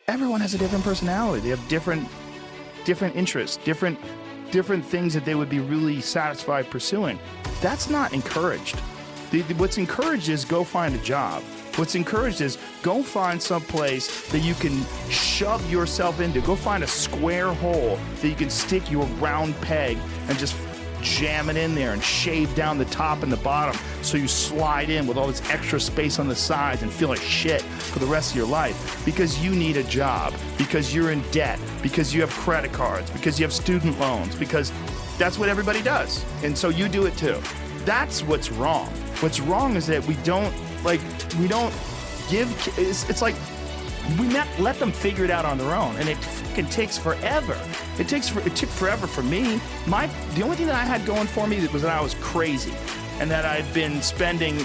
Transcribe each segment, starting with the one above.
Everyone has a different personality. They have different interests, different things that they would be really satisfied pursuing. That's not encouraged. What's encouraged is go find a job. What's encouraged is go find some place that you can shove yourself into. Go find a square hole that you can stick your round peg and just jam it in there and shave down the top and the bottom so you slide in with all this extra space on the sides and feel like shit for the rest of your life because you need a job, because you're in debt, because you have credit cards, because you have student loans, because that's what everybody does. And so you do it too. That's what's wrong. What's wrong is that we don't give, it's like we let them figure it out on their own, and it fucking takes forever. It took forever for me. The only thing that I had going for me was that I was crazy, and that I'd been spending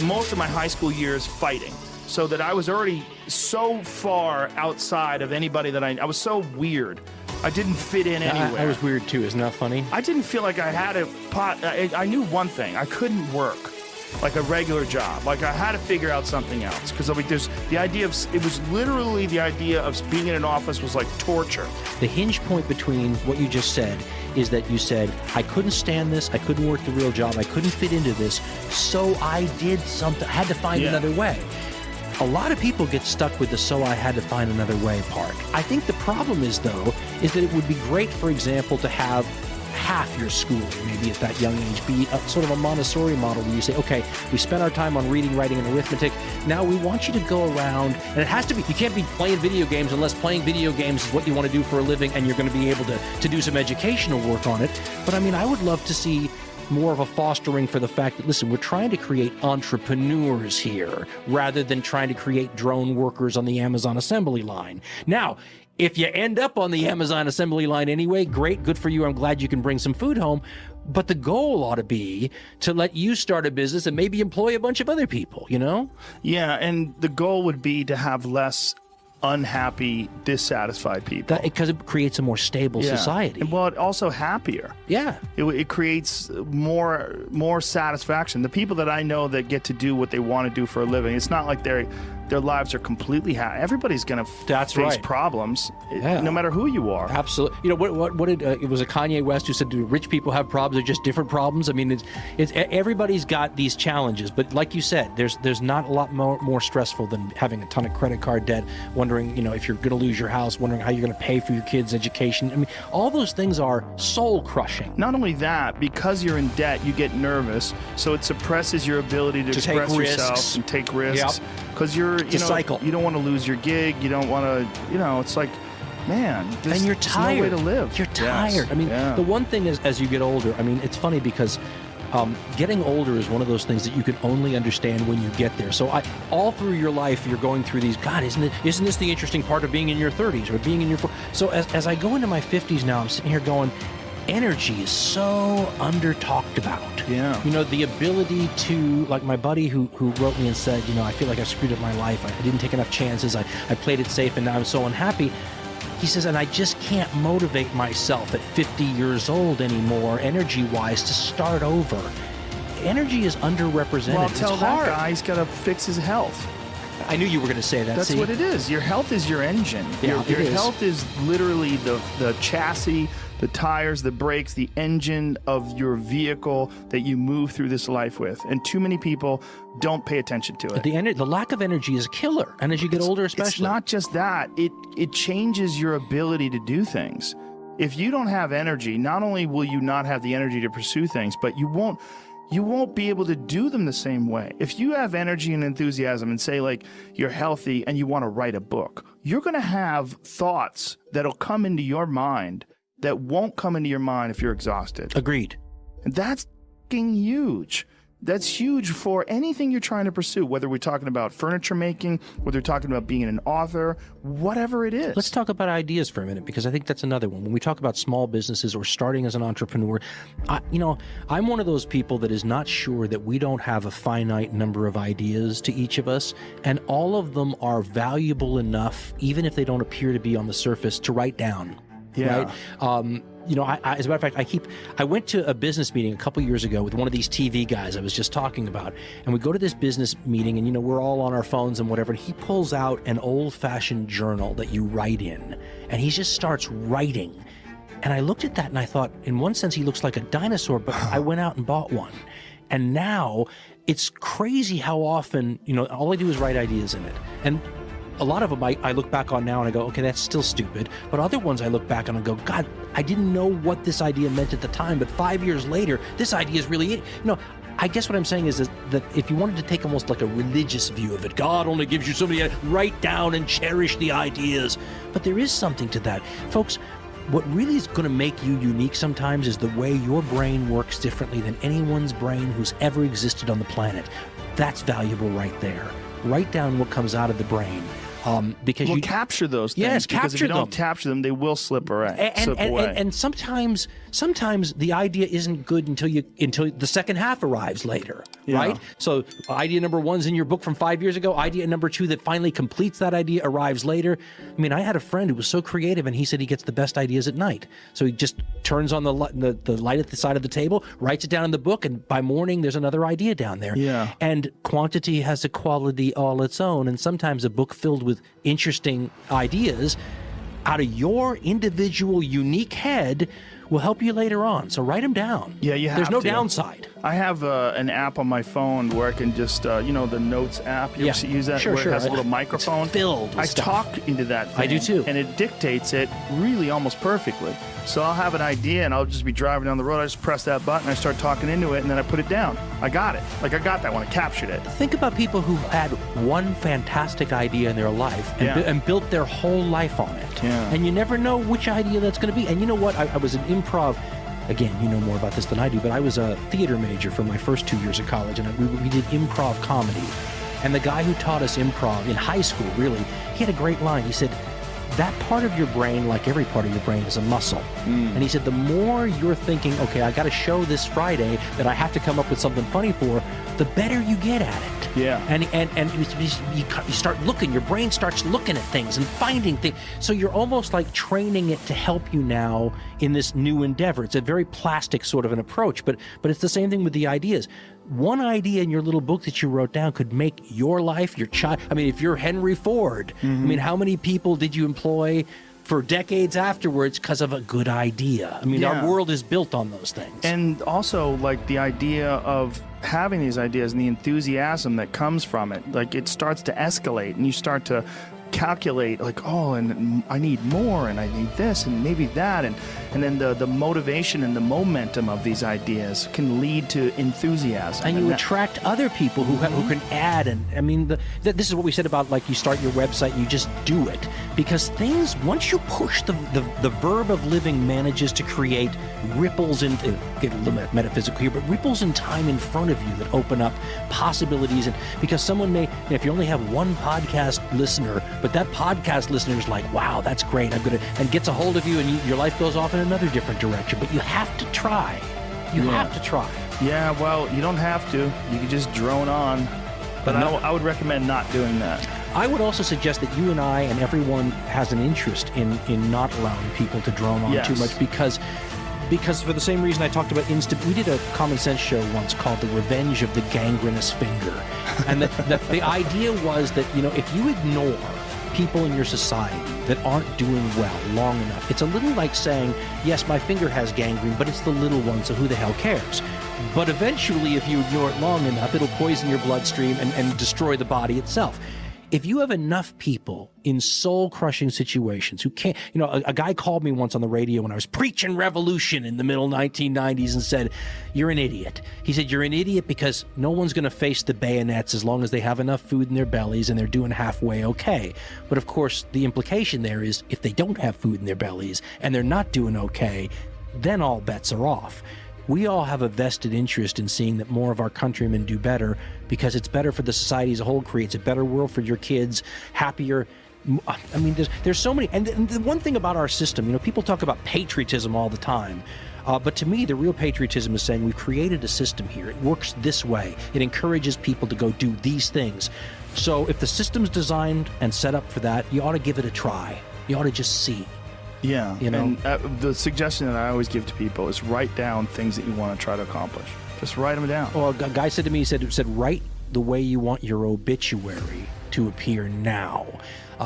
most of my high school years fighting, so that I was already so far outside of anybody that I was so weird. I didn't fit in anywhere. I was weird too. Isn't that funny? I didn't feel like I had a pot. I knew one thing. I couldn't work like a regular job. Like I had to figure out something else because like there's the idea of it was literally the idea of being in an office was like torture. The hinge point between what you just said is that you said, I couldn't stand this, I couldn't work the real job, I couldn't fit into this, so I did something, I had to find another way. A lot of people get stuck with the so I had to find another way part. I think the problem is, though, is that it would be great, for example, to have half your schooling, maybe at that young age, be sort of a Montessori model where you say, okay, we spent our time on reading, writing, and arithmetic. Now we want you to go around, and it has to be, you can't be playing video games unless playing video games is what you want to do for a living and you're going to be able to do some educational work on it. But I mean, I would love to see more of a fostering for the fact that, listen, we're trying to create entrepreneurs here rather than trying to create drone workers on the Amazon assembly line. Now, if you end up on the Amazon assembly line anyway, great, good for you. I'm glad you can bring some food home. But the goal ought to be to let you start a business and maybe employ a bunch of other people, you know? Yeah, and the goal would be to have less unhappy, dissatisfied people. Because it creates a more stable society. And, well, also happier. Yeah. It creates more satisfaction. The people that I know that get to do what they want to do for a living, it's not like their lives are completely happy. Everybody's going to face problems, no matter who you are. Absolutely. You know, what did it was a Kanye West who said, do rich people have problems? They're just different problems. I mean, it's everybody's got these challenges, but like you said, there's not a lot more stressful than having a ton of credit card debt, wondering, you know, if you're going to lose your house, wondering how you're going to pay for your kids' education. I mean, all those things are soul crushing. Not only that, because you're in debt, you get nervous, so it suppresses your ability to express yourself and take risks. Because it's a cycle. You don't want to lose your gig. You don't want to, it's like, man, and you're tired. No way to live. You're tired. Yes. I mean, the one thing is, as you get older, I mean, it's funny because getting older is one of those things that you can only understand when you get there. So all through your life, you're going through these, God, isn't this the interesting part of being in your 30s or being in your 40s? So as I go into my 50s now, I'm sitting here going, energy is so under-talked about. Yeah. You know, the ability to, like my buddy who wrote me and said, you know, I feel like I screwed up my life. I didn't take enough chances. I played it safe and now I'm so unhappy. He says, and I just can't motivate myself at 50 years old anymore, energy-wise, to start over. Energy is underrepresented. Well, tell that guy he's got to fix his health. I knew you were going to say that. That's what it is. Your health is your engine. Yeah, your health is literally the chassis, the tires, the brakes, the engine of your vehicle that you move through this life with. And too many people don't pay attention to it. The lack of energy is a killer. And as you get older especially. It's not just that. It changes your ability to do things. If you don't have energy, not only will you not have the energy to pursue things, but you won't be able to do them the same way. If you have energy and enthusiasm and say like you're healthy and you want to write a book, you're going to have thoughts that'll come into your mind that won't come into your mind if you're exhausted. Agreed. And that's fucking huge. That's huge for anything you're trying to pursue, whether we're talking about furniture making, whether we're talking about being an author, whatever it is. Let's talk about ideas for a minute, because I think that's another one. When we talk about small businesses or starting as an entrepreneur, I'm one of those people that is not sure that we don't have a finite number of ideas to each of us, and all of them are valuable enough, even if they don't appear to be on the surface, to write down. Yeah. Right? as a matter of fact, I went to a business meeting a couple years ago with one of these TV guys I was just talking about, and we go to this business meeting, and we're all on our phones and whatever, and he pulls out an old-fashioned journal that you write in, and he just starts writing. And I looked at that and I thought, in one sense, he looks like a dinosaur, but I went out and bought one. And now it's crazy how often, all I do is write ideas in it. And a lot of them I look back on now and I go, okay, that's still stupid. But other ones I look back on and go, God, I didn't know what this idea meant at the time, but 5 years later, this idea is really it. I guess what I'm saying is that if you wanted to take almost like a religious view of it, God only gives you so many, write down and cherish the ideas. But there is something to that. Folks, what really is going to make you unique sometimes is the way your brain works differently than anyone's brain who's ever existed on the planet. That's valuable right there. Write down what comes out of the brain. Because you capture those things. Yes, because capture if you don't them. capture them, they will slip away. And sometimes the idea isn't good until the second half arrives later, right? So idea number 1's in your book from 5 years ago. Idea number 2 that finally completes that idea arrives later. I mean, I had a friend who was so creative, and he said he gets the best ideas at night. So he just turns on the light at the side of the table, writes it down in the book, and by morning there's another idea down there. Yeah. And quantity has a quality all its own, and sometimes a book filled with interesting ideas out of your individual unique head will help you later on. So write them down. Yeah, you have There's no to. downside. I have an app on my phone where I can just, the Notes app. You ever use that? Sure, where sure. it has a little microphone. It's filled with I stuff. talk into that thing. I do too. And it dictates it really almost perfectly. So I'll have an idea and I'll just be driving down the road. I just press that button, I start talking into it, and then I put it down. I got it. I got that one. I captured it. Think about people who had one fantastic idea in their life and built their whole life on it. Yeah. And you never know which idea that's going to be. And you know what? I was an improv. Again, you know more about this than I do, but I was a theater major for my first 2 years of college, and we did improv comedy. And the guy who taught us improv in high school, really, he had a great line. He said, that part of your brain, like every part of your brain, is a muscle. And he said, the more you're thinking, okay, I got a show this Friday that I have to come up with something funny for, the better you get at it. Yeah. And you start looking, your brain starts looking at things and finding things. So you're almost like training it to help you now in this new endeavor. It's a very plastic sort of an approach, but it's the same thing with the ideas. One idea in your little book that you wrote down could make your life, your child. I mean, if you're Henry Ford, I mean, how many people did you employ for decades afterwards because of a good idea? I mean, our world is built on those things. And also, like, the idea of having these ideas and the enthusiasm that comes from it, like, it starts to escalate and you start to calculate, like, oh, and I need more, and I need this, and maybe that, and then the motivation and the momentum of these ideas can lead to enthusiasm. And you attract other people who can add. And I mean, this is what we said about, like, you start your website and you just do it. Because things, once you push the verb of living manages to create ripples in, get a little bit metaphysical here, but ripples in time in front of you that open up possibilities. And because someone may, if you only have one podcast listener, but that podcast listener is like, wow, that's great, and gets a hold of you, and your life goes off in another different direction. But you have to try. You have to try. Yeah, well, you don't have to. You can just drone on. But I would recommend not doing that. I would also suggest that you and I and everyone has an interest in not allowing people to drone on too much, because for the same reason I talked about we did a Common Sense show once called The Revenge of the Gangrenous Finger. And the idea was that, if you ignore people in your society that aren't doing well long enough, it's a little like saying, yes, my finger has gangrene, but it's the little one, so who the hell cares? But eventually, if you ignore it long enough, it'll poison your bloodstream and destroy the body itself. If you have enough people in soul-crushing situations who can't, a guy called me once on the radio when I was preaching revolution in the middle 1990s and said, you're an idiot. He said, you're an idiot because no one's going to face the bayonets as long as they have enough food in their bellies and they're doing halfway okay. But of course, the implication there is if they don't have food in their bellies and they're not doing okay, then all bets are off. We all have a vested interest in seeing that more of our countrymen do better, because it's better for the society as a whole, creates a better world for your kids, happier. I mean, there's so many. And the one thing about our system, people talk about patriotism all the time. But to me, the real patriotism is saying we've created a system here. It works this way. It encourages people to go do these things. So if the system's designed and set up for that, you ought to give it a try. You ought to just see. Yeah. You know? And the suggestion that I always give to people is write down things that you want to try to accomplish. Just write them down. Well, a guy said to me, he said, write the way you want your obituary to appear now.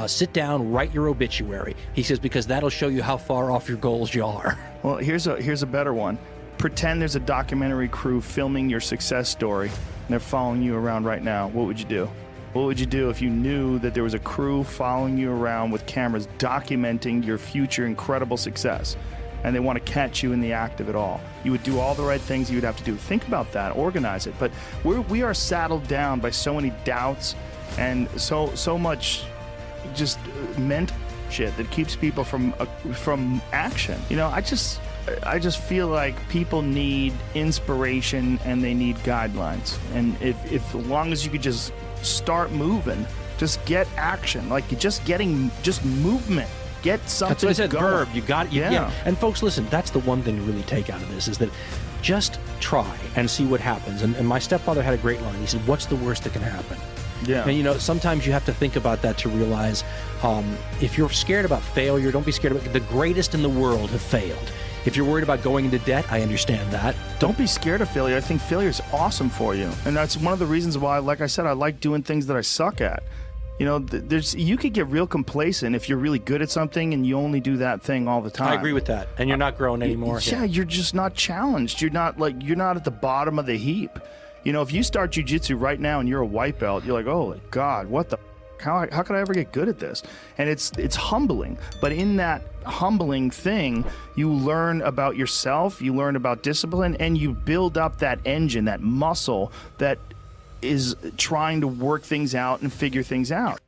Sit down, write your obituary. He says, because that'll show you how far off your goals you are. Well, here's a better one. Pretend there's a documentary crew filming your success story, and they're following you around right now. What would you do? What would you do if you knew that there was a crew following you around with cameras documenting your future incredible success, and they want to catch you in the act of it all? You would do all the right things you would have to do. Think about that, organize it. But we are saddled down by so many doubts and so much just mental shit that keeps people from action. You know, I just feel like people need inspiration and they need guidelines. And if as long as you could just start moving, just get action, like you're just movement. Get something. That's what I said. Going. Verb. You got it. Yeah. And folks, listen. That's the one thing to really take out of this is that just try and see what happens. And my stepfather had a great line. He said, "What's the worst that can happen?" Yeah. And you know, sometimes you have to think about that to realize if you're scared about failure, don't be scared about it. The greatest in the world have failed. If you're worried about going into debt, I understand that. Don't be scared of failure. I think failure is awesome for you. And that's one of the reasons why, like I said, I like doing things that I suck at. You know, you could get real complacent if you're really good at something and you only do that thing all the time. I agree with that. And you're not growing anymore. Yeah, you're just not challenged. You're not at the bottom of the heap. You know, if you start jiu-jitsu right now and you're a white belt, you're like, oh, God, what the how could I ever get good at this? And it's humbling. But in that humbling thing, you learn about yourself, you learn about discipline, and you build up that engine, that muscle that is trying to work things out and figure things out.